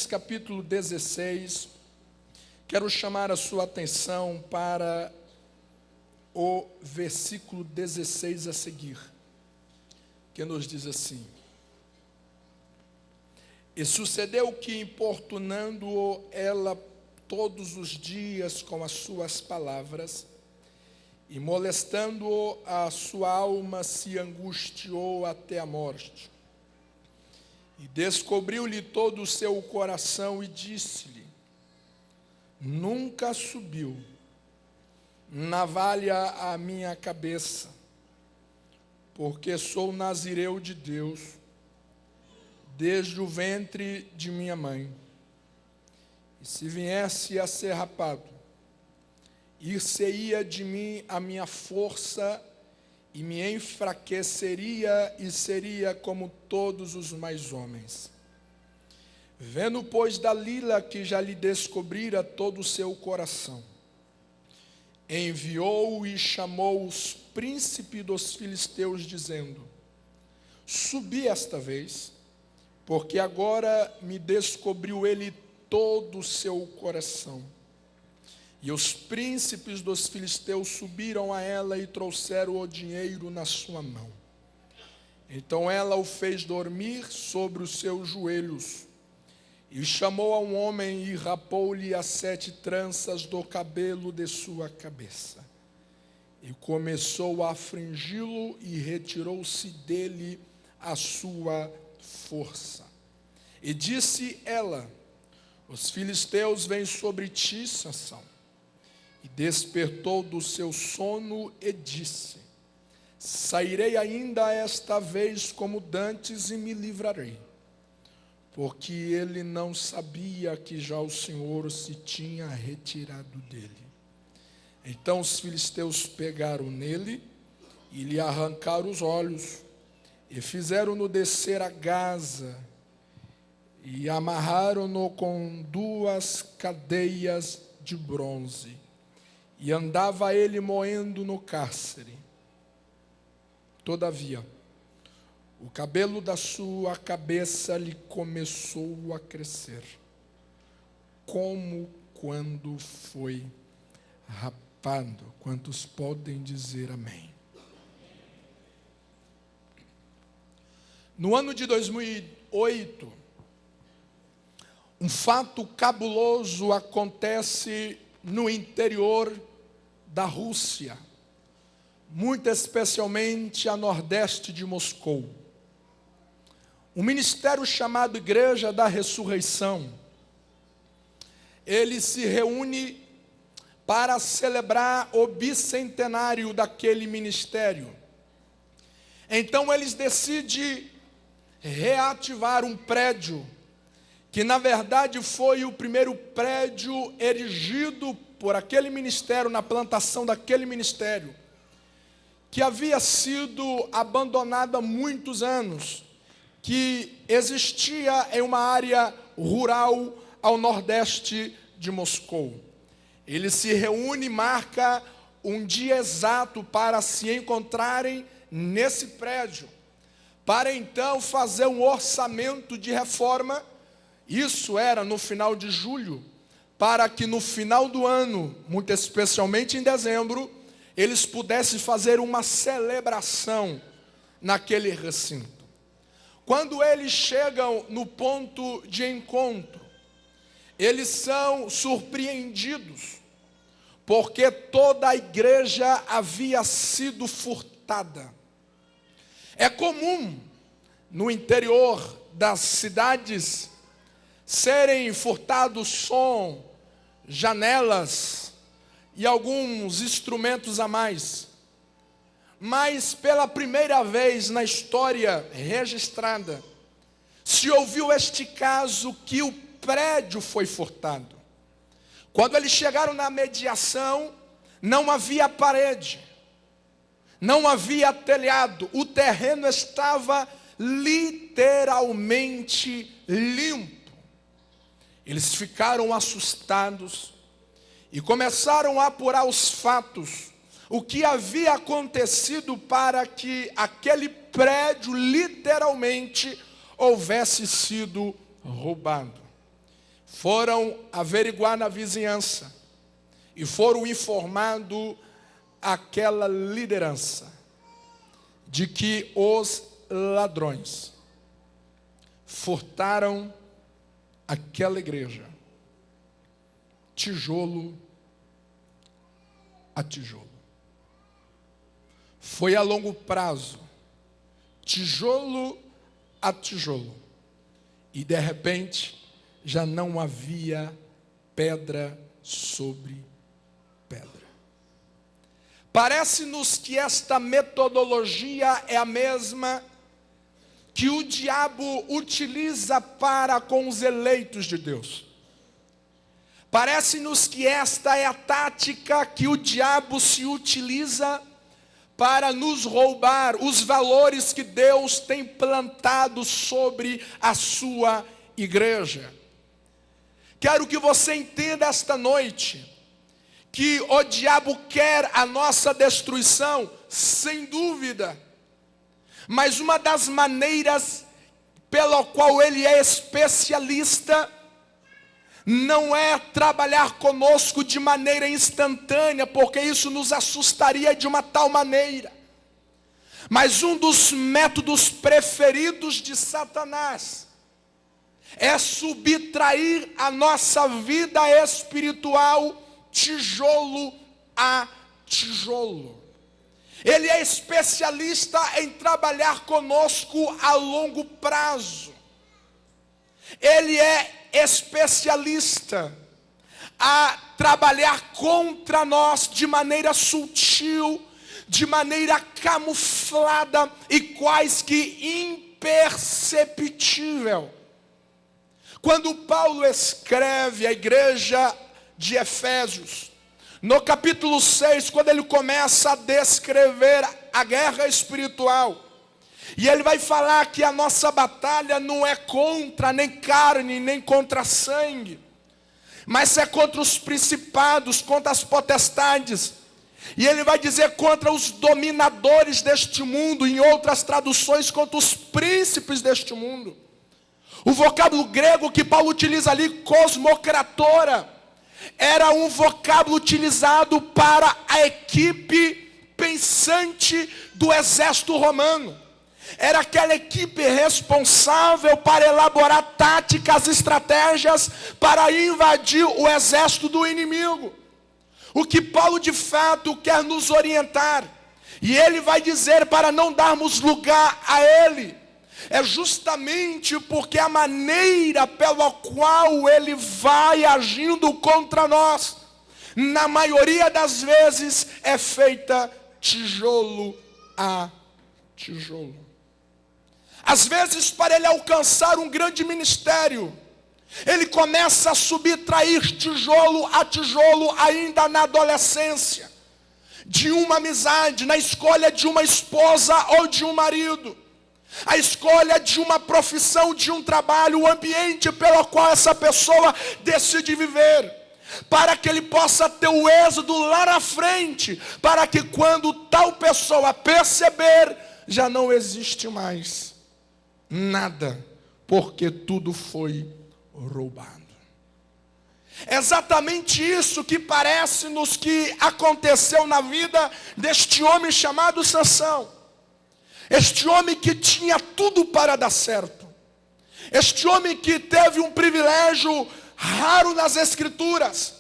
capítulo 16, quero chamar a sua atenção para o versículo 16 a seguir, que nos diz assim: E sucedeu que, importunando-o ela todos os dias com as suas palavras, e molestando-o, a sua alma se angustiou até a morte. E descobriu-lhe todo o seu coração e disse-lhe: Nunca subiu navalha à minha cabeça, porque sou nazireu de Deus desde o ventre de minha mãe. E se viesse a ser rapado, ir-se-ia de mim a minha força, e me enfraqueceria, e seria como todos os mais homens. Vendo, pois, Dalila que já lhe descobrira todo o seu coração, enviou e chamou os príncipes dos filisteus, dizendo: Subi esta vez, porque agora me descobriu ele todo o seu coração. E os príncipes dos filisteus subiram a ela e trouxeram o dinheiro na sua mão. Então ela o fez dormir sobre os seus joelhos, e chamou a um homem e rapou-lhe as 7 tranças do cabelo de sua cabeça. E começou a afringi-lo, e retirou-se dele a sua força. E disse ela: Os filisteus vêm sobre ti, Sansão. E despertou do seu sono e disse: Sairei ainda esta vez como dantes e me livrarei. Porque ele não sabia que já o Senhor se tinha retirado dele. Então os filisteus pegaram nele e lhe arrancaram os olhos, e fizeram-no descer a Gaza, e amarraram-no com 2 cadeias de bronze, e andava ele moendo no cárcere. Todavia, o cabelo da sua cabeça lhe começou a crescer, como quando foi rapado. Quantos podem dizer amém? No ano de 2008, um fato cabuloso acontece no interior da Rússia, muito especialmente a nordeste de Moscou. Um ministério chamado Igreja da Ressurreição, ele se reúne para celebrar o bicentenário daquele ministério. Então eles decidem reativar um prédio, que na verdade foi o primeiro prédio erigido por aquele ministério, na plantação daquele ministério, que havia sido abandonado há muitos anos, que existia em uma área rural ao nordeste de Moscou. Ele se reúne e marca um dia exato para se encontrarem nesse prédio, para então fazer um orçamento de reforma. Isso era no final de julho, para que no final do ano, muito especialmente em dezembro, eles pudessem fazer uma celebração naquele recinto. Quando eles chegam no ponto de encontro, eles são surpreendidos, porque toda a igreja havia sido furtada. É comum no interior das cidades serem furtados som, janelas e alguns instrumentos a mais. Mas pela primeira vez na história registrada, se ouviu este caso que o prédio foi furtado. Quando eles chegaram na mediação, não havia parede, não havia telhado, o terreno estava literalmente limpo. Eles ficaram assustados e começaram a apurar os fatos, o que havia acontecido para que aquele prédio literalmente houvesse sido roubado. foram averiguar na vizinhança e foram informando aquela liderança de que os ladrões furtaram aquela igreja, tijolo a tijolo. Foi a longo prazo, tijolo a tijolo, e de repente já não havia pedra sobre pedra. Parece-nos que esta metodologia é a mesma que o diabo utiliza para com os eleitos de Deus. Parece-nos que esta é a tática que o diabo se utiliza para nos roubar os valores que Deus tem plantado sobre a sua igreja. Quero que você entenda esta noite que o diabo quer a nossa destruição, sem dúvida. Mas uma das maneiras pela qual ele é especialista não é trabalhar conosco de maneira instantânea, porque isso nos assustaria de uma tal maneira. Mas um dos métodos preferidos de Satanás é subtrair a nossa vida espiritual tijolo a tijolo. Ele é especialista em trabalhar conosco a longo prazo. Ele é especialista a trabalhar contra nós de maneira sutil, de maneira camuflada e quase que imperceptível. Quando Paulo escreve à igreja de Efésios, no capítulo 6, quando ele começa a descrever a guerra espiritual, e ele vai falar que a nossa batalha não é contra nem carne, nem contra sangue, mas é contra os principados, contra as potestades. E ele vai dizer contra os dominadores deste mundo, em outras traduções, contra os príncipes deste mundo. O vocábulo grego que Paulo utiliza ali, cosmocratora, era um vocábulo utilizado para a equipe pensante do exército romano. Era aquela equipe responsável para elaborar táticas, estratégias para invadir o exército do inimigo. O que Paulo de fato quer nos orientar, e ele vai dizer para não darmos lugar a ele, é justamente porque a maneira pela qual ele vai agindo contra nós, na maioria das vezes, é feita tijolo a tijolo. Às vezes, para ele alcançar um grande ministério, ele começa a subtrair tijolo a tijolo ainda na adolescência, de uma amizade, na escolha de uma esposa ou de um marido, a escolha de uma profissão, de um trabalho, o ambiente pelo qual essa pessoa decide viver, para que ele possa ter o êxodo lá na frente, para que quando tal pessoa perceber, já não existe mais nada, porque tudo foi roubado. É exatamente isso que parece-nos que aconteceu na vida deste homem chamado Sansão. Este homem que tinha tudo para dar certo. Este homem que teve um privilégio raro nas Escrituras,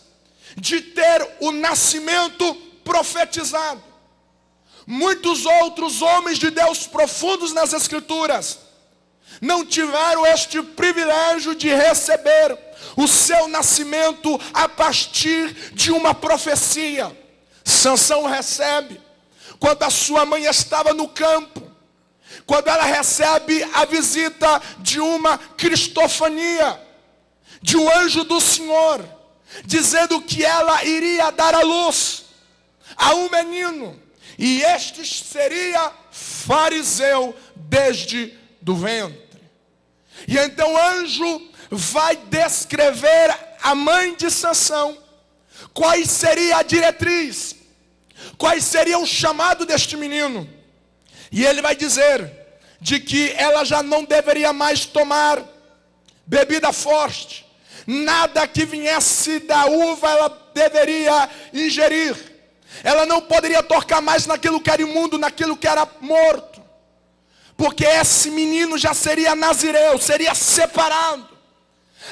de ter o nascimento profetizado. Muitos outros homens de Deus profundos nas Escrituras não tiveram este privilégio de receber o seu nascimento a partir de uma profecia. Sansão recebe quando a sua mãe estava no campo, quando ela recebe a visita de uma cristofania, de um anjo do Senhor, dizendo que ela iria dar à luz a um menino, e este seria fariseu desde do ventre. E então o anjo vai descrever a mãe de Sansão, quais seria a diretriz, quais seria o chamado deste menino. E ele vai dizer de que ela já não deveria mais tomar bebida forte, Nada que viesse da uva ela deveria ingerir. Ela não poderia tocar mais naquilo que era imundo, naquilo que era morto. Porque esse menino já seria nazireu, seria separado.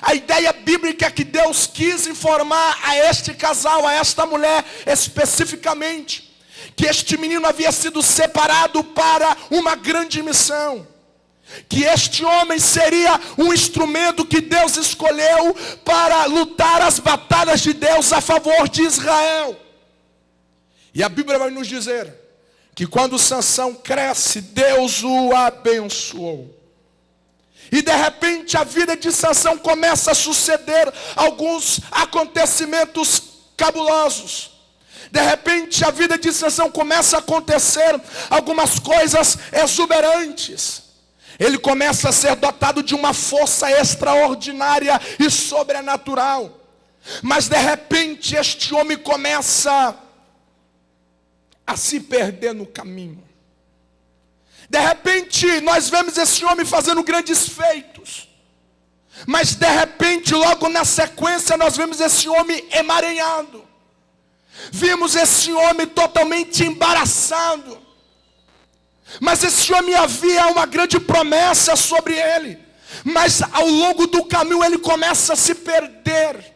A ideia bíblica que Deus quis informar a este casal, a esta mulher especificamente, que este menino havia sido separado para uma grande missão. Que este homem seria um instrumento que Deus escolheu para lutar as batalhas de Deus a favor de Israel. E a Bíblia vai nos dizer que quando Sansão cresce, Deus o abençoou. E de repente a vida de Sansão começa a suceder alguns acontecimentos cabulosos. De repente a vida de Sansão começa a acontecer algumas coisas exuberantes. Ele começa a ser dotado de uma força extraordinária e sobrenatural. Mas de repente este homem começa a se perder no caminho. De repente nós vemos esse homem fazendo grandes feitos. Mas de repente, logo na sequência, nós vemos esse homem emaranhado. Vimos esse homem totalmente embaraçado. Mas esse homem havia uma grande promessa sobre ele. Mas ao longo do caminho ele começa a se perder.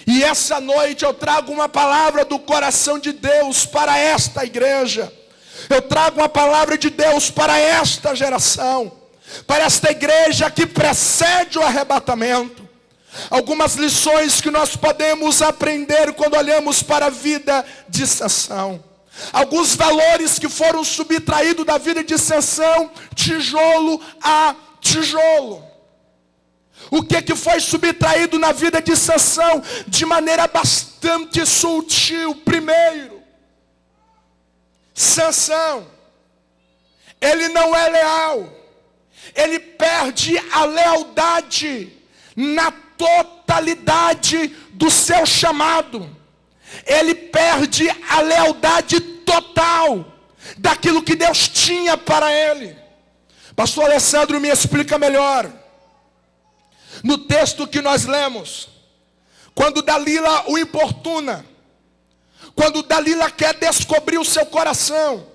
E essa noite eu trago uma palavra do coração de Deus para esta igreja. Eu trago uma palavra de Deus para esta geração. Para esta igreja que precede o arrebatamento. Algumas lições que nós podemos aprender quando olhamos para a vida de Sansão. Alguns valores que foram subtraídos da vida de Sansão, tijolo a tijolo. O que foi subtraído na vida de Sansão de maneira bastante sutil? Primeiro, Sansão, ele não é leal. Ele perde a lealdade na totalidade do seu chamado. Ele perde a lealdade total daquilo que Deus tinha para ele. Pastor Alessandro me explica melhor. No texto que nós lemos, quando Dalila o importuna, quando Dalila quer descobrir o seu coração,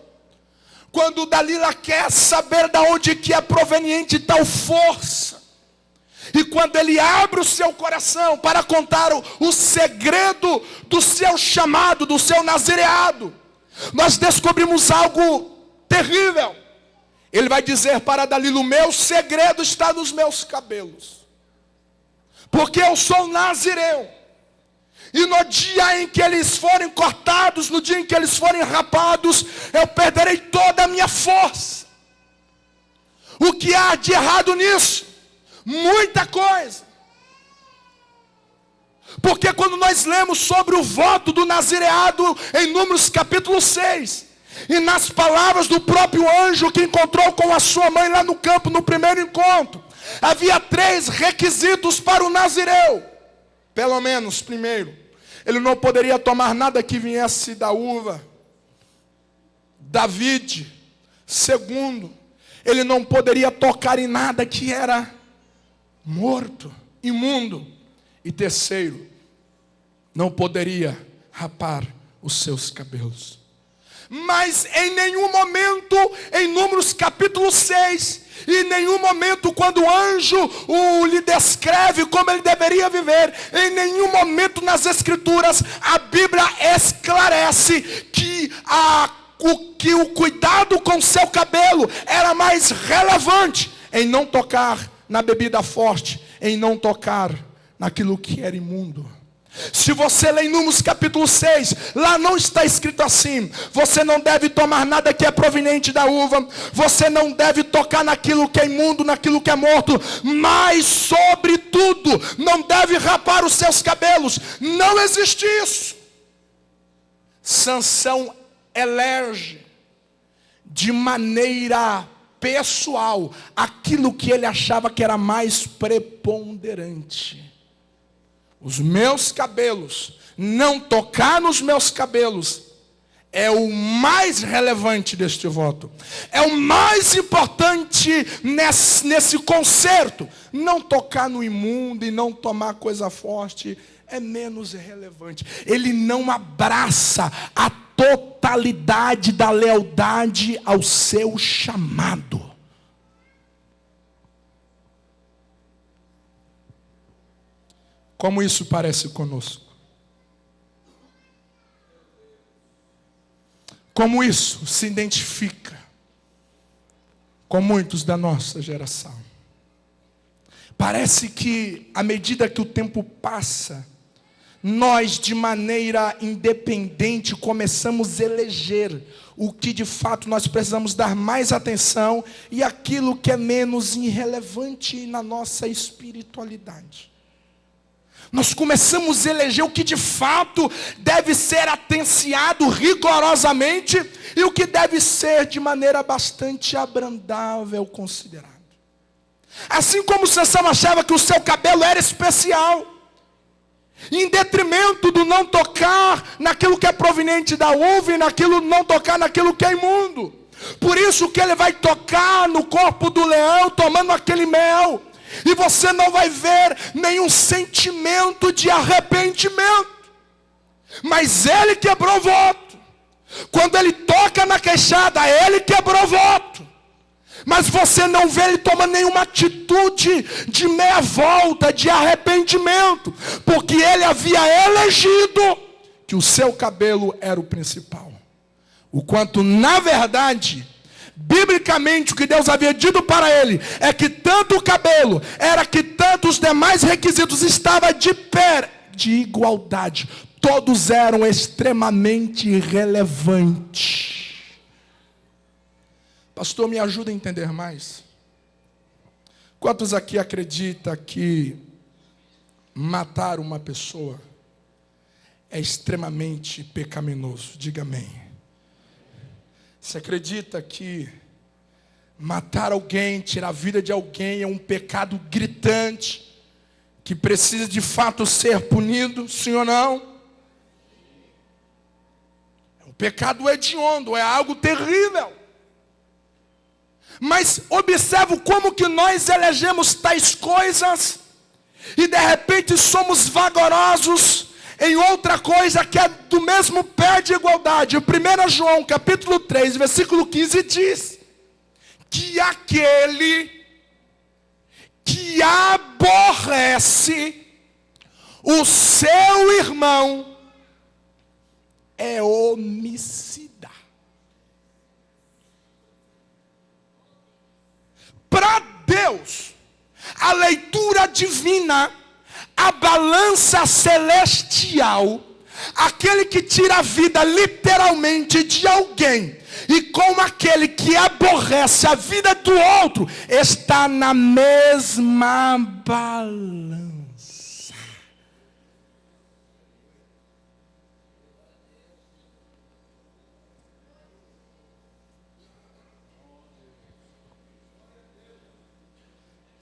quando Dalila quer saber de onde que é proveniente tal força, e quando ele abre o seu coração para contar o segredo do seu chamado, do seu nazireado, nós descobrimos algo terrível. Ele vai dizer para Dalila: o meu segredo está nos meus cabelos, porque eu sou nazireu. E no dia em que eles forem cortados, no dia em que eles forem rapados, eu perderei toda a minha força. O que há de errado nisso? Muita coisa. Porque quando nós lemos sobre o voto do nazireado em Números capítulo 6, e nas palavras do próprio anjo que encontrou com a sua mãe lá no campo, no primeiro encontro, havia 3 requisitos para o nazireu. Pelo menos, primeiro, ele não poderia tomar nada que viesse da uva, da vide. Segundo, ele não poderia tocar em nada que era morto, imundo. E terceiro, não poderia rapar os seus cabelos. Mas em nenhum momento, em Números capítulo 6, e em nenhum momento quando o anjo lhe descreve como ele deveria viver, em nenhum momento nas escrituras a Bíblia esclarece que o cuidado com seu cabelo era mais relevante em não tocar na bebida forte, em não tocar naquilo que era imundo. Se você lê em Números capítulo 6, lá não está escrito assim: você não deve tomar nada que é proveniente da uva, você não deve tocar naquilo que é imundo, naquilo que é morto, mas sobretudo não deve rapar os seus cabelos. Não existe isso. Sansão elege de maneira pessoal aquilo que ele achava que era mais preponderante. Os meus cabelos, não tocar nos meus cabelos, é o mais relevante deste voto. É o mais importante nesse concerto. Não tocar no imundo e não tomar coisa forte é menos relevante. Ele não abraça a totalidade da lealdade ao seu chamado. Como isso parece conosco? Como isso se identifica com muitos da nossa geração? Parece que, à medida que o tempo passa, nós, de maneira independente, começamos a eleger o que de fato nós precisamos dar mais atenção e aquilo que é menos irrelevante na nossa espiritualidade. Nós começamos a eleger o que de fato deve ser atenciado rigorosamente e o que deve ser de maneira bastante abrandável considerado. Assim como Sansão achava que o seu cabelo era especial, em detrimento do não tocar naquilo que é proveniente da uva e não tocar naquilo que é imundo. Por isso que ele vai tocar no corpo do leão tomando aquele mel. E você não vai ver nenhum sentimento de arrependimento. Mas ele quebrou o voto. Quando ele toca na queixada, ele quebrou o voto. Mas você não vê ele tomando nenhuma atitude de meia volta, de arrependimento. Porque ele havia elegido que o seu cabelo era o principal. O quanto, na verdade, biblicamente, o que Deus havia dito para ele é que tanto o cabelo era que tanto os demais requisitos estavam de pé, de igualdade. Todos eram extremamente relevantes. Pastor, me ajuda a entender mais. Quantos aqui acreditam que matar uma pessoa é extremamente pecaminoso? Diga amém. Você acredita que matar alguém, tirar a vida de alguém é um pecado gritante, que precisa de fato ser punido, sim ou não? É um pecado hediondo, é algo terrível. Mas observe como que nós elegemos tais coisas e de repente somos vagarosos em outra coisa que é do mesmo pé de igualdade. 1 João capítulo 3, versículo 15 diz que aquele que aborrece o seu irmão é homicida. Para Deus, a leitura divina, a balança celestial, aquele que tira a vida literalmente de alguém, e com aquele que aborrece a vida do outro, está na mesma balança.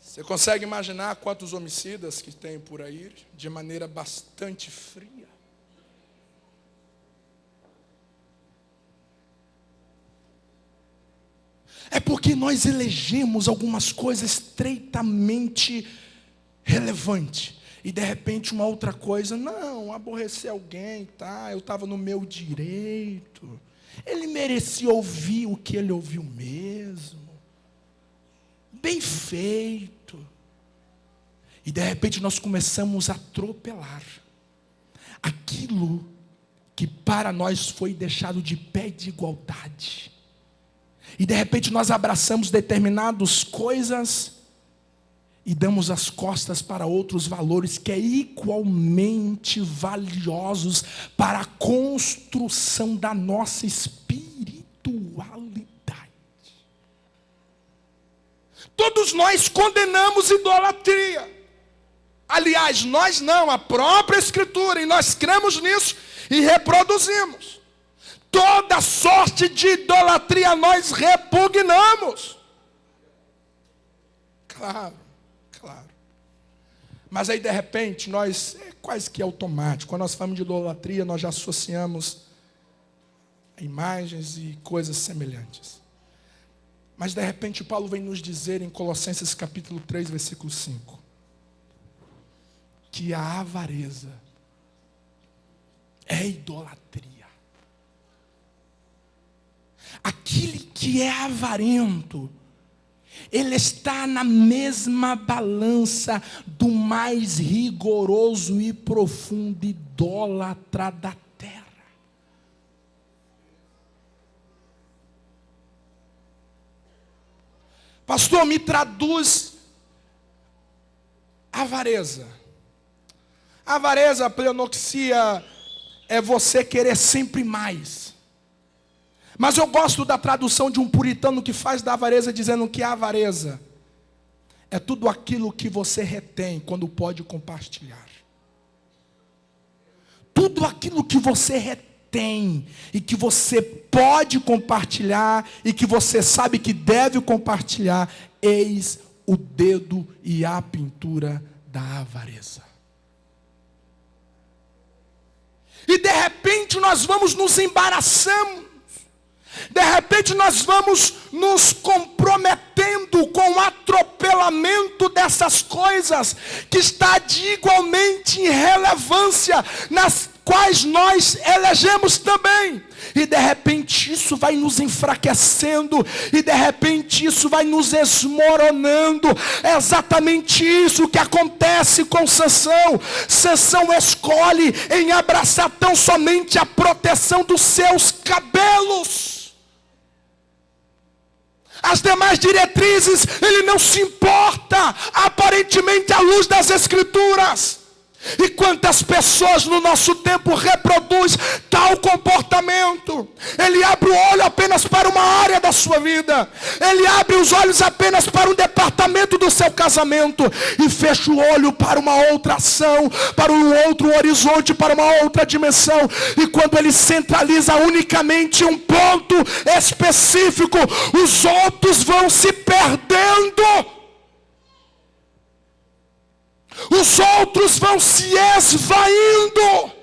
Você consegue imaginar quantos homicidas que tem por aí, de maneira bastante fria? É porque nós elegemos algumas coisas estreitamente relevantes. E de repente uma outra coisa, não, aborrecer alguém, tá? Eu estava no meu direito. Ele merecia ouvir o que ele ouviu mesmo. Bem feito. E de repente nós começamos a atropelar aquilo que para nós foi deixado de pé de igualdade. E de repente nós abraçamos determinadas coisas e damos as costas para outros valores que é igualmente valiosos para a construção da nossa espiritualidade. Todos nós condenamos idolatria. Aliás, nós não, a própria Escritura, e nós cremos nisso e reproduzimos. Toda sorte de idolatria nós repugnamos. Claro, claro. Mas aí de repente nós, é quase que automático, quando nós falamos de idolatria, nós já associamos imagens e coisas semelhantes. Mas de repente Paulo vem nos dizer em Colossenses capítulo 3, versículo 5, que a avareza é idolatria. Aquele que é avarento, ele está na mesma balança do mais rigoroso e profundo idólatra da terra. Pastor, me traduz avareza. Avareza, pleonoxia, é você querer sempre mais. Mas eu gosto da tradução de um puritano que faz da avareza, dizendo que a avareza é tudo aquilo que você retém quando pode compartilhar. Tudo aquilo que você retém e que você pode compartilhar e que você sabe que deve compartilhar, eis o dedo e a pintura da avareza. E de repente nós vamos nos embaraçando. De repente nós vamos nos comprometendo com o atropelamento dessas coisas que está de igualmente irrelevância, nas quais nós elegemos também. E de repente isso vai nos enfraquecendo, e de repente isso vai nos esmoronando. É exatamente isso que acontece com Sansão. Sansão escolhe em abraçar tão somente a proteção dos seus cabelos. As demais diretrizes, ele não se importa, aparentemente à luz das Escrituras. E quantas pessoas no nosso tempo reproduz tal comportamento? Ele abre o olho apenas para uma área da sua vida. Ele abre os olhos apenas para um departamento do seu casamento. E fecha o olho para uma outra ação, para um outro horizonte, para uma outra dimensão. E quando ele centraliza unicamente um ponto específico, os outros vão se perdendo. Os outros vão se esvaindo.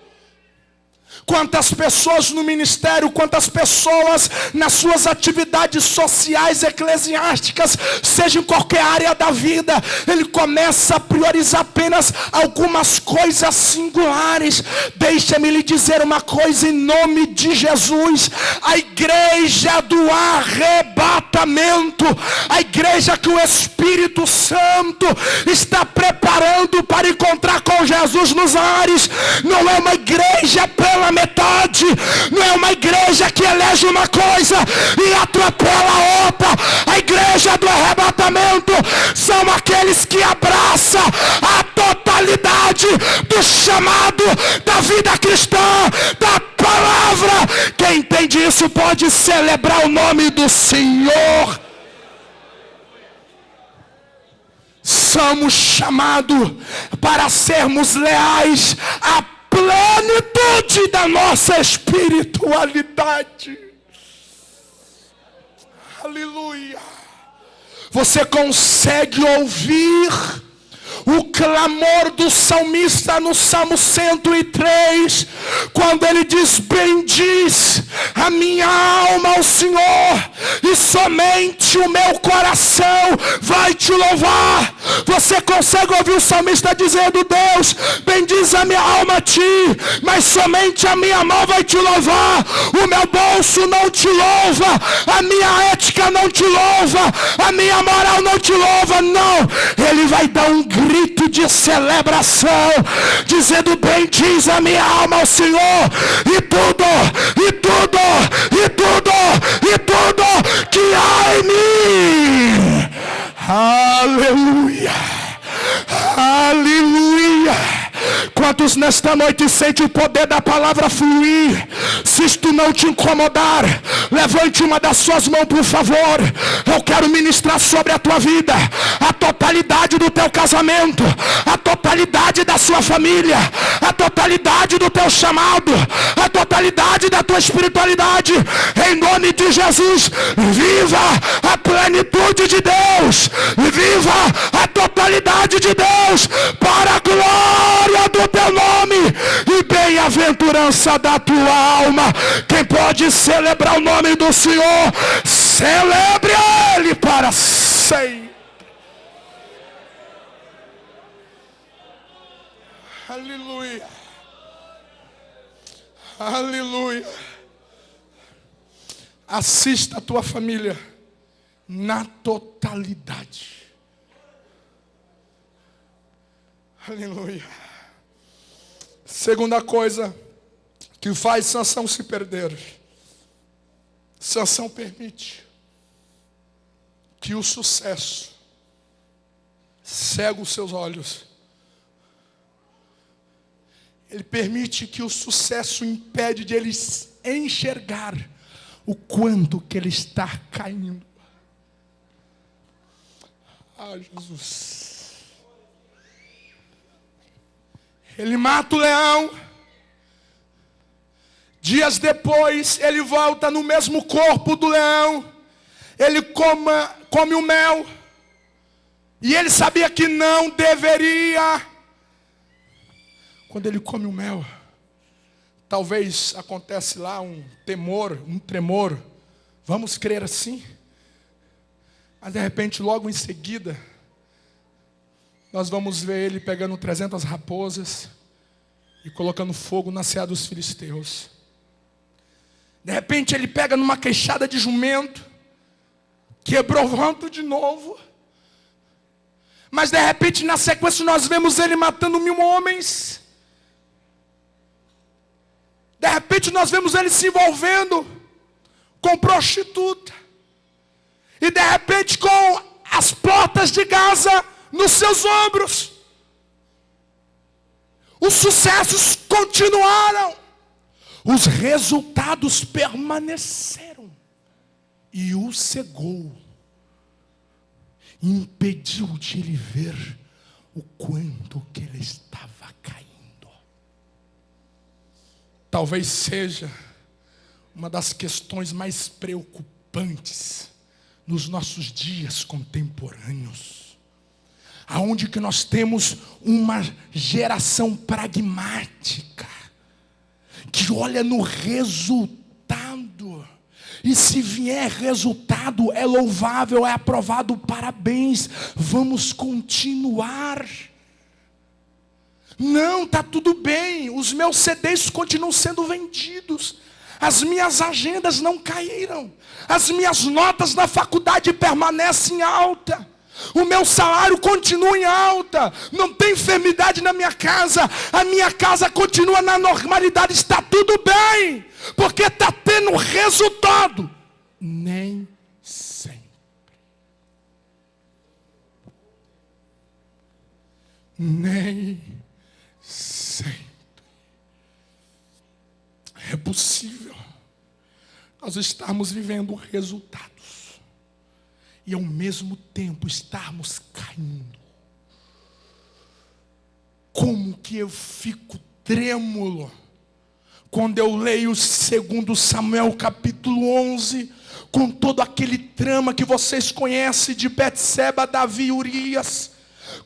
Quantas pessoas no ministério, quantas pessoas nas suas atividades sociais, eclesiásticas, seja em qualquer área da vida, ele começa a priorizar apenas algumas coisas singulares. Deixa-me lhe dizer uma coisa em nome de Jesus: a igreja do arrebatamento, a igreja que o Espírito Santo está preparando para encontrar com Jesus nos ares, não é uma igreja pela metade, não é uma igreja que elege uma coisa e atropela a outra. A igreja do arrebatamento são aqueles que abraçam a totalidade do chamado da vida cristã, da palavra. Quem entende isso pode celebrar o nome do Senhor. Somos chamados para sermos leais à plenitude da nossa espiritualidade. Aleluia. Você consegue ouvir o clamor do salmista no Salmo 103, quando ele diz: bendiz a minha alma ao Senhor, e somente o meu coração vai te louvar. Você consegue ouvir o salmista dizendo: Deus, bendiz a minha alma a ti, mas somente a minha mão vai te louvar. O meu bolso não te louva, a minha ética não te louva, a minha moral não te louva. Não, ele vai dar um grito de celebração, dizendo: bendiz a minha alma ao Senhor, e tudo que há em mim. Aleluia, aleluia. Quantos nesta noite sentem o poder da palavra fluir? Se isto não te incomodar, levante uma das suas mãos, por favor. Eu quero ministrar sobre a tua vida a totalidade do teu casamento, a totalidade da sua família, a totalidade do teu chamado, a totalidade da tua espiritualidade. Em nome de Jesus, viva a plenitude de Deus, viva a totalidade de Deus, para a glória do teu nome. E bem-aventurança da tua alma. Quem pode celebrar o nome do Senhor, celebre Ele para sempre. Aleluia. Aleluia. Assista a tua família na totalidade. Aleluia. Segunda coisa que faz Sansão se perder. Sansão permite que o sucesso cega os seus olhos. Ele permite que o sucesso impede de ele enxergar o quanto que ele está caindo. Ah, Jesus. Ele mata o leão. Dias depois, ele volta no mesmo corpo do leão. Ele come o mel. E ele sabia que não deveria. Quando ele come o mel, talvez acontece lá um temor, um tremor. Vamos crer assim? Mas de repente, logo em seguida, nós vamos ver ele pegando 300 raposas e colocando fogo na ceia dos filisteus. De repente ele pega numa queixada de jumento, quebrou o vanto de novo. Mas de repente na sequência nós vemos ele matando 1000 homens. De repente nós vemos ele se envolvendo com prostituta. E de repente com as portas de Gaza nos seus ombros. Os sucessos continuaram. Os resultados permaneceram. E o cegou. Impediu de ele ver o quanto que ele estava caindo. Talvez seja uma das questões mais preocupantes nos nossos dias contemporâneos. Aonde que nós temos uma geração pragmática, que olha no resultado. E se vier resultado, é louvável, é aprovado, parabéns, vamos continuar. Não, está tudo bem, os meus CDs continuam sendo vendidos. As minhas agendas não caíram. As minhas notas na faculdade permanecem alta. O meu salário continua em alta. Não tem enfermidade na minha casa. A minha casa continua na normalidade. Está tudo bem. Porque está tendo resultado. Nem sempre. Nem sempre. É possível nós estarmos vivendo resultados e ao mesmo tempo estarmos caindo. Como que eu fico trêmulo quando eu leio 2 Samuel capítulo 11, com todo aquele trama que vocês conhecem de Betseba, Davi e Urias.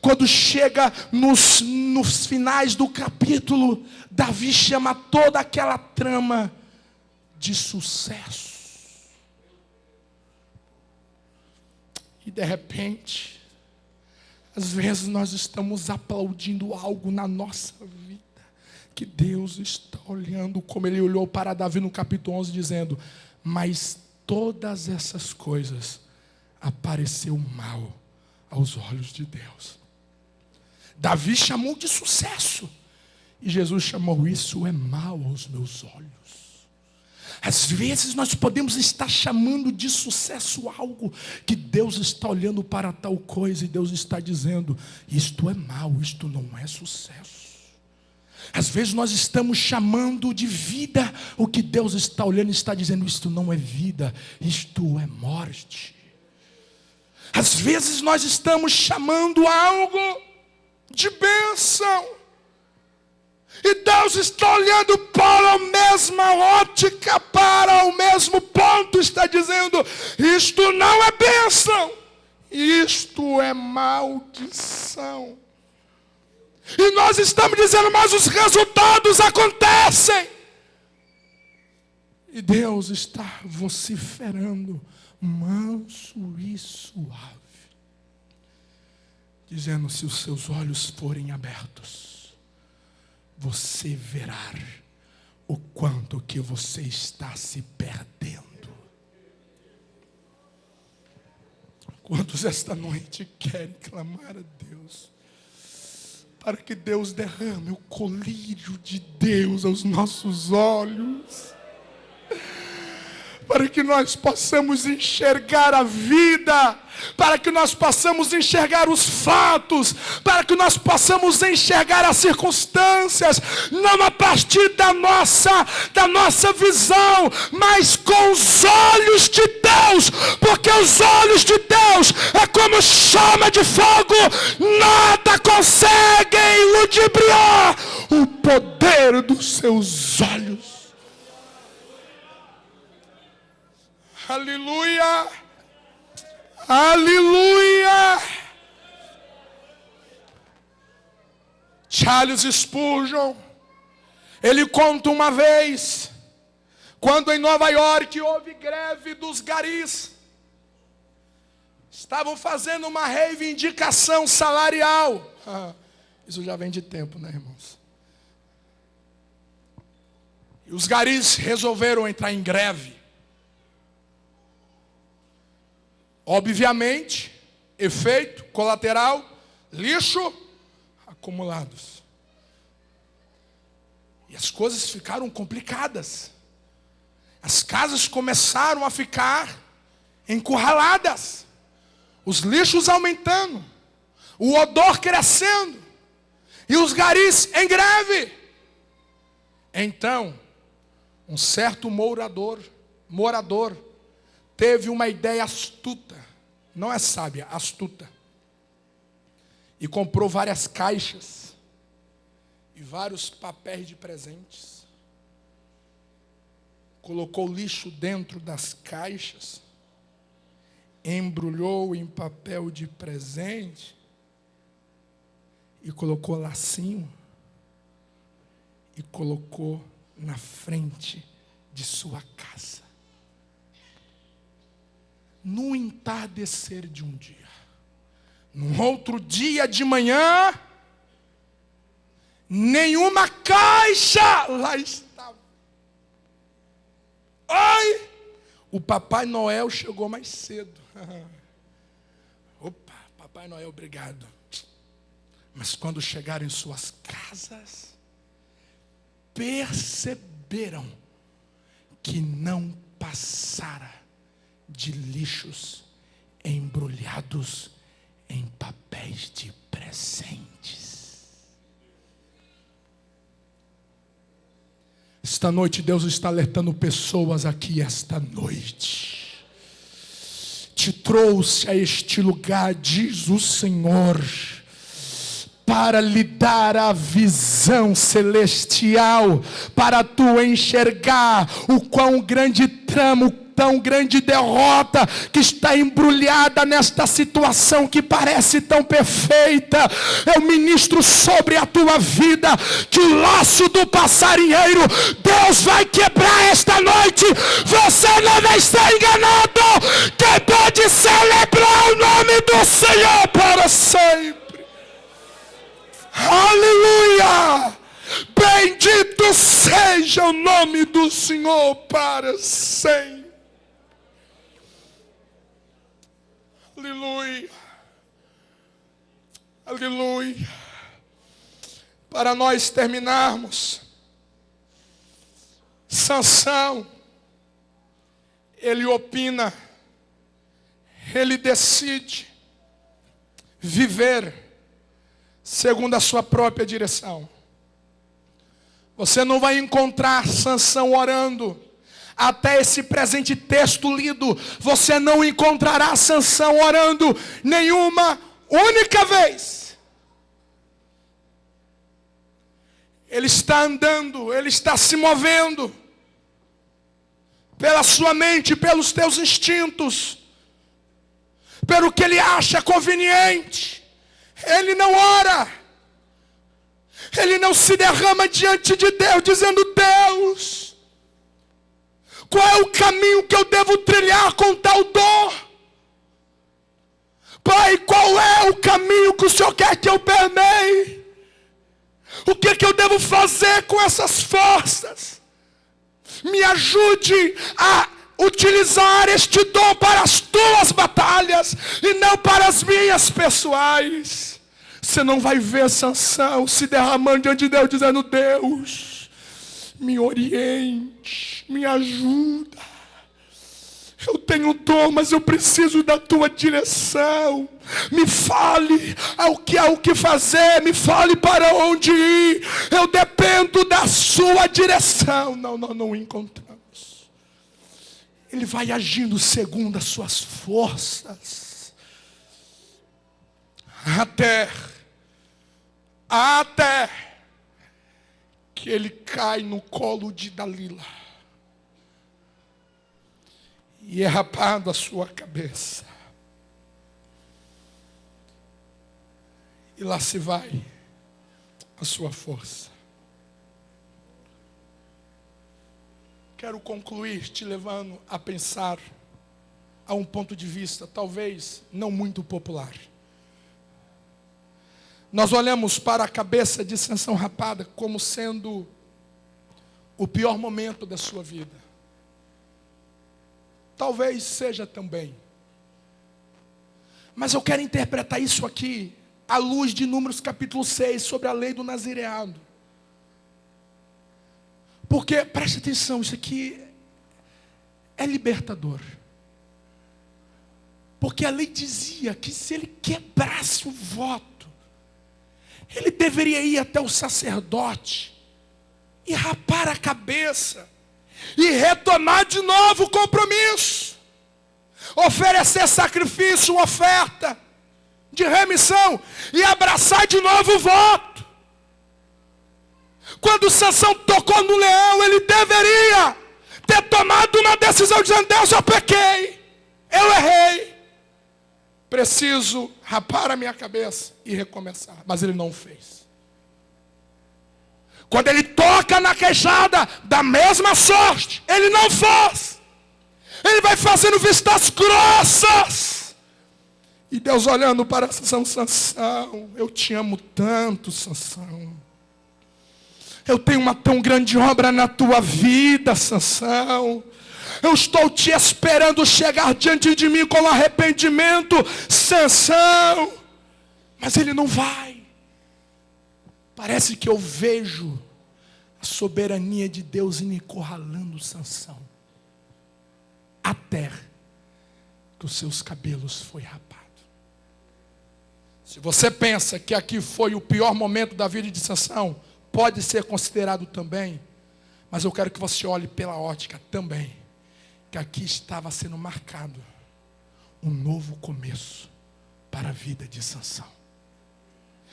Quando chega nos finais do capítulo, Davi chama toda aquela trama de sucesso. E de repente, às vezes nós estamos aplaudindo algo na nossa vida, que Deus está olhando como Ele olhou para Davi no capítulo 11, dizendo: mas todas essas coisas apareceu mal aos olhos de Deus. Davi chamou de sucesso, e Jesus chamou isso é mal aos meus olhos. Às vezes nós podemos estar chamando de sucesso algo que Deus está olhando para tal coisa e Deus está dizendo: isto é mal, isto não é sucesso. Às vezes nós estamos chamando de vida o que Deus está olhando e está dizendo: isto não é vida, isto é morte. Às vezes nós estamos chamando algo de bênção. E Deus está olhando para a mesma ótica, para o mesmo ponto, está dizendo: isto não é bênção, isto é maldição. E nós estamos dizendo, mas os resultados acontecem. E Deus está vociferando, manso e suave, dizendo, se os seus olhos forem abertos, você verá o quanto que você está se perdendo. Quantos esta noite querem clamar a Deus, para que Deus derrame o colírio de Deus aos nossos olhos, para que nós possamos enxergar a vida, para que nós possamos enxergar os fatos, para que nós possamos enxergar as circunstâncias, não a partir da nossa visão, mas com os olhos de Deus, porque os olhos de Deus é como chama de fogo, nada consegue ludibriar o poder dos seus olhos. Aleluia! Aleluia! Charles Spurgeon, ele conta uma vez, quando em Nova York houve greve dos garis, estavam fazendo uma reivindicação salarial. Isso já vem de tempo, né, irmãos? E os garis resolveram entrar em greve. Obviamente, efeito colateral, lixo acumulados. E as coisas ficaram complicadas. As casas começaram a ficar encurraladas. Os lixos aumentando. O odor crescendo. E os garis em greve. Então, um certo morador teve uma ideia astuta, não é sábia, astuta. E comprou várias caixas e vários papéis de presentes. Colocou lixo dentro das caixas, embrulhou em papel de presente e colocou lacinho e colocou na frente de sua casa. No entardecer de um dia, num outro dia de manhã, nenhuma caixa lá estava. Ai, o Papai Noel chegou mais cedo. Opa, Papai Noel, obrigado. Mas quando chegaram em suas casas, perceberam que não passara de lixos embrulhados em papéis de presentes. Esta noite Deus está alertando pessoas aqui esta noite. Te trouxe a este lugar, diz o Senhor, para lhe dar a visão celestial, para tu enxergar o quão grande tramo, tão grande derrota que está embrulhada nesta situação que parece tão perfeita. Eu ministro sobre a tua vida que o laço do passarinheiro Deus vai quebrar esta noite. Você não vai estar enganado. Quem pode celebrar o nome do Senhor para sempre? Aleluia! Bendito seja o nome do Senhor para sempre. Aleluia. Aleluia. Para nós terminarmos, Sansão, ele opina, ele decide viver segundo a sua própria direção. Você não vai encontrar Sansão orando. Até esse presente texto lido, você não encontrará Sansão orando nenhuma única vez. Ele está andando, ele está se movendo pela sua mente, pelos teus instintos, pelo que ele acha conveniente. Ele não ora. Ele não se derrama diante de Deus dizendo: Deus, qual é o caminho que eu devo trilhar com tal dor? Pai, qual é o caminho que o Senhor quer que eu permeie? O que eu devo fazer com essas forças? Me ajude a utilizar este dom para as tuas batalhas e não para as minhas pessoais. Você não vai ver Sansão se derramando diante de Deus dizendo: Deus, me oriente, me ajuda. Eu tenho dom, mas eu preciso da tua direção. Me fale o que fazer, me fale para onde ir. Eu dependo da sua direção. Não encontramos. Ele vai agindo segundo as suas forças. Até que ele cai no colo de Dalila. E é rapado a sua cabeça. E lá se vai a sua força. Quero concluir te levando a pensar a um ponto de vista talvez não muito popular. Nós olhamos para a cabeça de Sansão rapada como sendo o pior momento da sua vida. Talvez seja também. Mas eu quero interpretar isso aqui à luz de Números capítulo 6, sobre a lei do nazireado. Porque, preste atenção, isso aqui é libertador. Porque a lei dizia que se ele quebrasse o voto, ele deveria ir até o sacerdote e rapar a cabeça e retomar de novo o compromisso, oferecer sacrifício, oferta de remissão e abraçar de novo o voto. Quando Sansão tocou no leão, ele deveria ter tomado uma decisão dizendo: Deus, eu pequei, eu errei, preciso rapar a minha cabeça e recomeçar. Mas ele não fez. Quando ele toca na queixada da mesma sorte, ele não faz. Ele vai fazendo vistas grossas. E Deus olhando para Sansão: Sansão, eu te amo tanto, Sansão. Eu tenho uma tão grande obra na tua vida, Sansão. Eu estou te esperando chegar diante de mim com arrependimento, Sansão. Mas ele não vai. Parece que eu vejo a soberania de Deus encurralando Sansão, até que os seus cabelos foi rapado. Se você pensa que aqui foi o pior momento da vida de Sansão, pode ser considerado também, mas eu quero que você olhe pela ótica também, que aqui estava sendo marcado um novo começo para a vida de Sansão.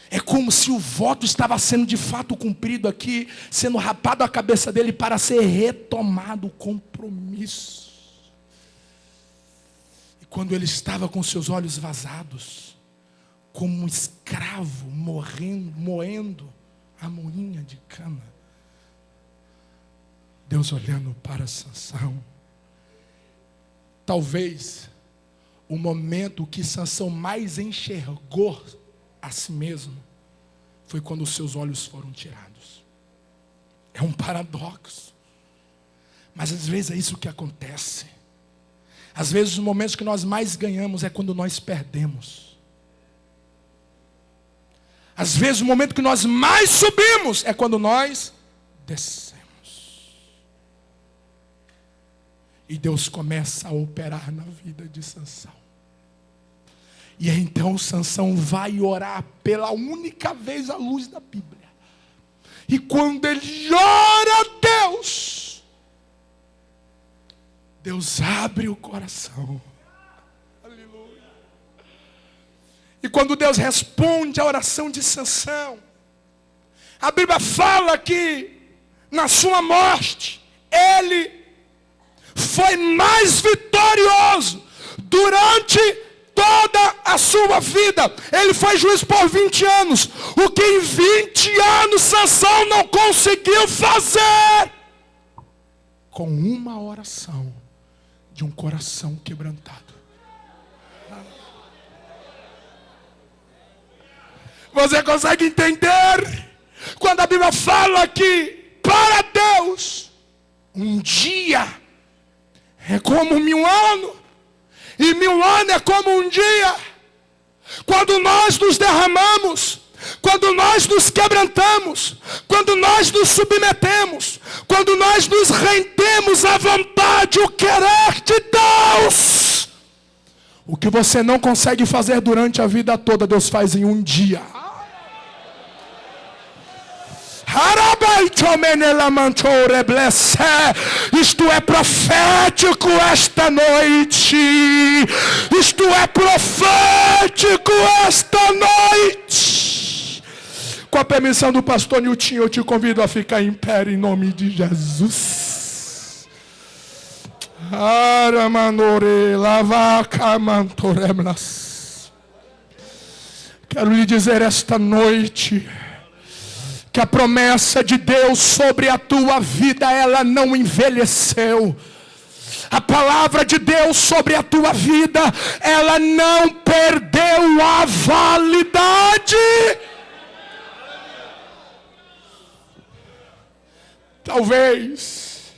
É como se o voto estava sendo de fato cumprido aqui, sendo rapado a cabeça dele para ser retomado o compromisso. E quando ele estava com seus olhos vazados, como um escravo moendo a moinha de cana, Deus olhando para Sansão, talvez o momento que Sansão mais enxergou a si mesmo foi quando os seus olhos foram tirados. É um paradoxo, mas às vezes é isso que acontece. Às vezes os momentos que nós mais ganhamos é quando nós perdemos. Às vezes o momento que nós mais subimos é quando nós descemos. E Deus começa a operar na vida de Sansão. E então Sansão vai orar pela única vez à luz da Bíblia. E quando ele ora a Deus, Deus abre o coração. Aleluia. E quando Deus responde a oração de Sansão, a Bíblia fala que na sua morte, ele foi mais vitorioso durante toda a sua vida. Ele foi juiz por 20 anos. O que em 20 anos Sansão não conseguiu fazer, com uma oração de um coração quebrantado. Você consegue entender? Quando a Bíblia fala que para Deus um dia é como 1000 anos, e 1000 anos é como um dia. Quando nós nos derramamos, quando nós nos quebrantamos, quando nós nos submetemos, quando nós nos rendemos à vontade, o querer de Deus, o que você não consegue fazer durante a vida toda, Deus faz em um dia. Isto é profético esta noite. Isto é profético esta noite. Com a permissão do pastor Nilton, eu te convido a ficar em pé em nome de Jesus. Quero lhe dizer esta noite que a promessa de Deus sobre a tua vida, ela não envelheceu. A palavra de Deus sobre a tua vida, ela não perdeu a validade. Talvez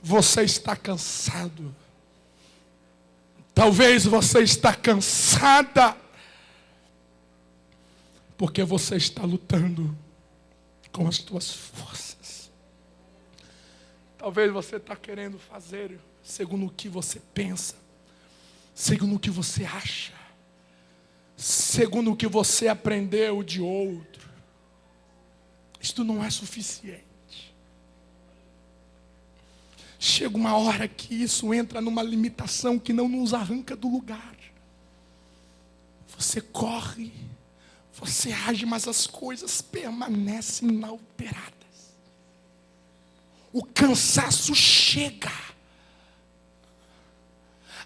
você está cansado. Talvez você está cansada, porque você está lutando com as tuas forças. Talvez você está querendo fazer segundo o que você pensa, segundo o que você acha, segundo o que você aprendeu de outro. Isto não é suficiente. Chega uma hora que isso entra numa limitação que não nos arranca do lugar. Você corre, você age, mas as coisas permanecem inalteradas. O cansaço chega.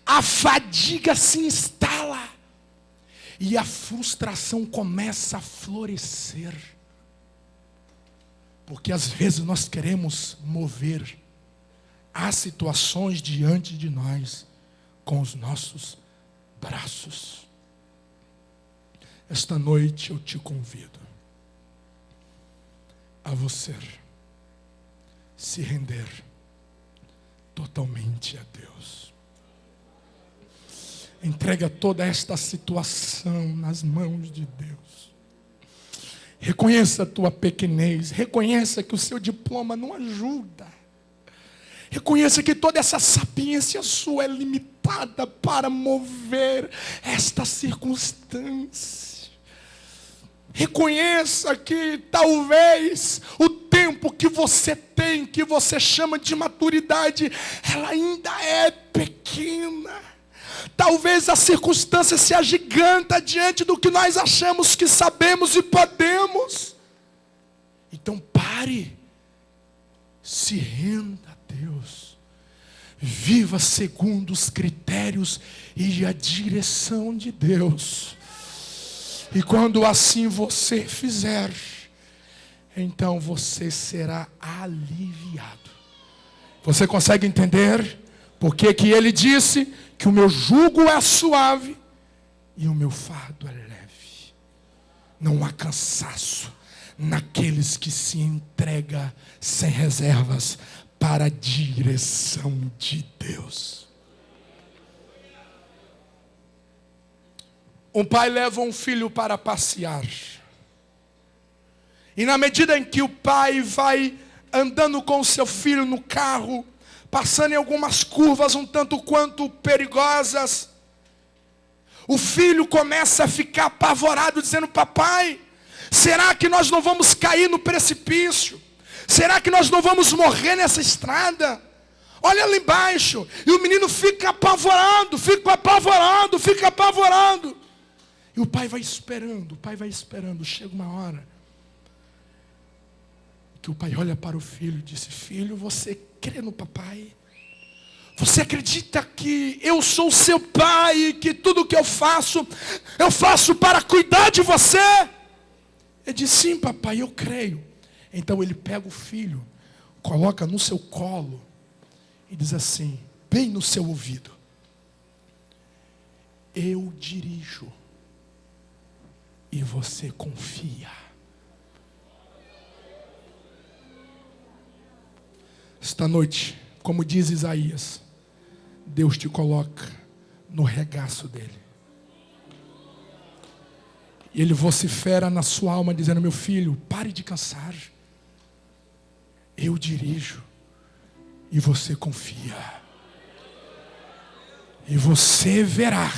A fadiga se instala. E a frustração começa a florescer. Porque às vezes nós queremos mover as situações diante de nós com os nossos braços. Esta noite eu te convido a você se render totalmente a Deus. Entrega toda esta situação nas mãos de Deus. Reconheça a tua pequenez. Reconheça que o seu diploma não ajuda. Reconheça que toda essa sapiência sua é limitada para mover esta circunstância. Reconheça que talvez o tempo que você tem, que você chama de maturidade, ela ainda é pequena. Talvez a circunstância se agiganta diante do que nós achamos que sabemos e podemos. Então pare, se renda a Deus. Viva segundo os critérios e a direção de Deus. E quando assim você fizer, então você será aliviado. Você consegue entender por que ele disse que o meu jugo é suave e o meu fardo é leve? Não há cansaço naqueles que se entregam sem reservas para a direção de Deus. Um pai leva um filho para passear. E na medida em que o pai vai andando com o seu filho no carro, passando em algumas curvas um tanto quanto perigosas, o filho começa a ficar apavorado, dizendo: papai, será que nós não vamos cair no precipício? Será que nós não vamos morrer nessa estrada? Olha ali embaixo. E o menino fica apavorado, fica apavorado, fica apavorado. E o pai vai esperando, Chega uma hora que o pai olha para o filho e diz: filho, você crê no papai? Você acredita que eu sou seu pai e que tudo que eu faço para cuidar de você? Ele diz, sim, papai, eu creio. Então ele pega o filho, coloca no seu colo e diz assim, bem no seu ouvido: eu dirijo e você confia. Esta noite, como diz Isaías, Deus te coloca no regaço dele. E ele vocifera na sua alma dizendo, meu filho, pare de cansar. Eu dirijo e você confia. E você verá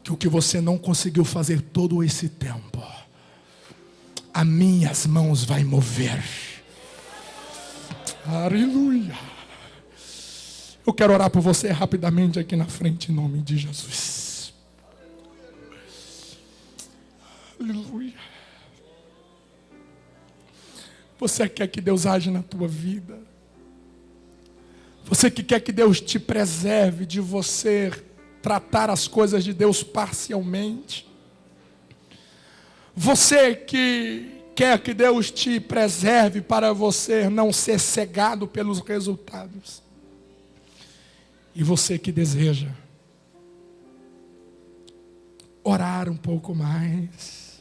que o que você não conseguiu fazer todo esse tempo, as minhas mãos vai mover. Aleluia. Eu quero orar por você rapidamente aqui na frente, em nome de Jesus. Aleluia. Você quer que Deus age na tua vida? Você que quer que Deus te preserve de você tratar as coisas de Deus parcialmente? Você que quer que Deus te preserve para você não ser cegado pelos resultados? E você que deseja orar um pouco mais?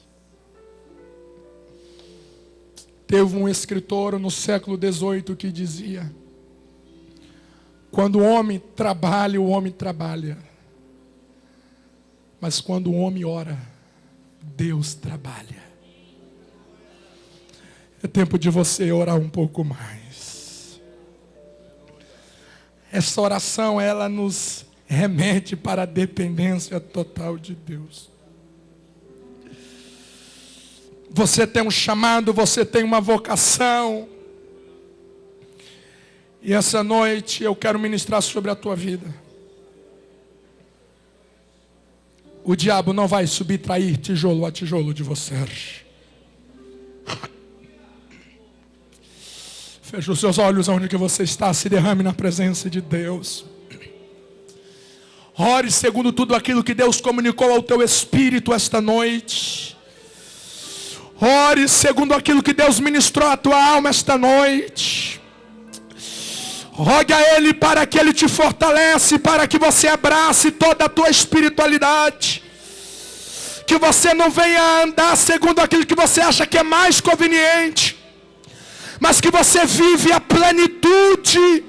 Teve um escritor no século XVIII que dizia, quando o homem trabalha. Mas quando o homem ora, Deus trabalha. É tempo de você orar um pouco mais. Essa oração, ela nos remete para a dependência total de Deus. Você tem um chamado, você tem uma vocação. E essa noite eu quero ministrar sobre a tua vida. O diabo não vai subtrair tijolo a tijolo de você. Feche os seus olhos onde que você está, se derrame na presença de Deus. Ore segundo tudo aquilo que Deus comunicou ao teu espírito esta noite. Ore segundo aquilo que Deus ministrou à tua alma esta noite. Rogue a Ele para que Ele te fortalece, para que você abrace toda a tua espiritualidade. Que você não venha andar segundo aquilo que você acha que é mais conveniente, mas que você vive a plenitude,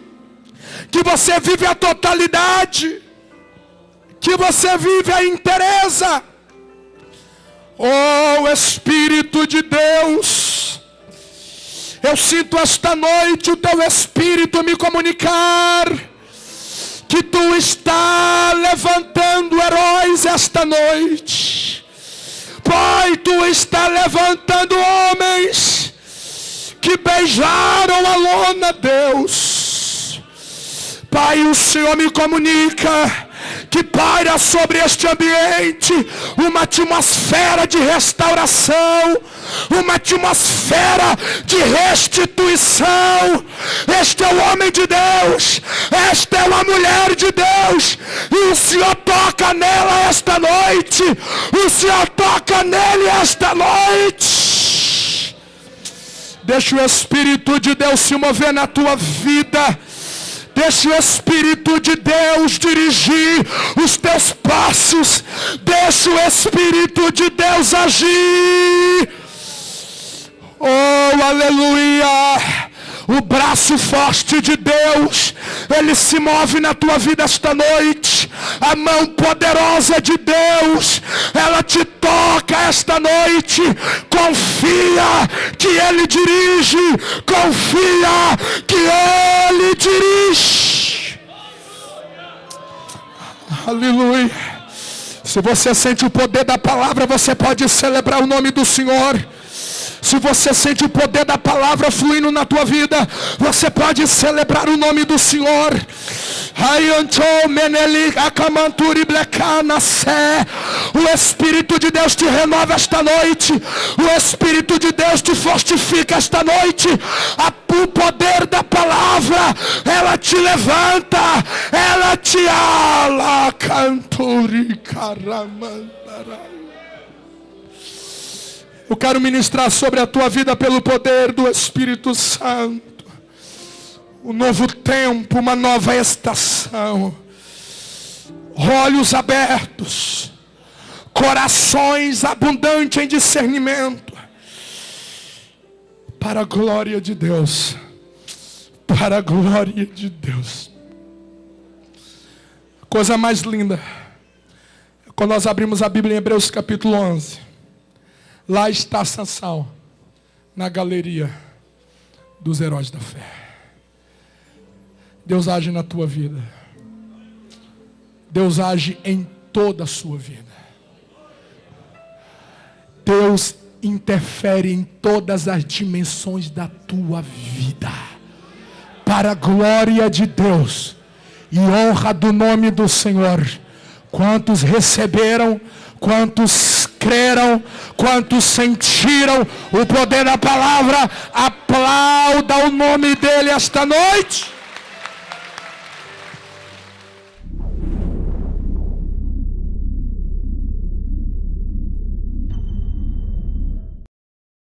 que você vive a totalidade, que você vive a inteireza. Oh Espírito de Deus, eu sinto esta noite o teu Espírito me comunicar que tu está levantando heróis esta noite. Pai, tu está levantando homens que beijaram a lona, Deus. Pai, o Senhor me comunica que paira sobre este ambiente uma atmosfera de restauração, uma atmosfera de restituição. Este é o homem de Deus, esta é uma mulher de Deus, e o Senhor toca nela esta noite, o Senhor toca nele esta noite. Deixa o Espírito de Deus se mover na tua vida. Deixa o Espírito de Deus dirigir os teus passos. Deixa o Espírito de Deus agir. Oh, aleluia. O braço forte de Deus, ele se move na tua vida esta noite. A mão poderosa de Deus, ela te toca esta noite. Confia que Ele dirige. Confia que Ele dirige. Aleluia. Se você sente o poder da palavra, você pode celebrar o nome do Senhor. Se você sente o poder da palavra fluindo na tua vida, você pode celebrar o nome do Senhor. O Espírito de Deus te renova esta noite. O Espírito de Deus te fortifica esta noite. O poder da palavra, ela te levanta, ela te ala, canturi caramandara. Eu quero ministrar sobre a tua vida pelo poder do Espírito Santo. Um novo tempo, uma nova estação. Olhos abertos, corações abundantes em discernimento. Para a glória de Deus. Para a glória de Deus. Coisa mais linda. Quando nós abrimos a Bíblia em Hebreus capítulo 11. Lá está Sansão. Na galeria dos heróis da fé. Deus age na tua vida. Deus age em toda a sua vida. Deus interfere em todas as dimensões da tua vida. Para a glória de Deus e honra do nome do Senhor. Quantos receberam, quantos creram, quantos sentiram o poder da palavra, aplauda o nome dele esta noite.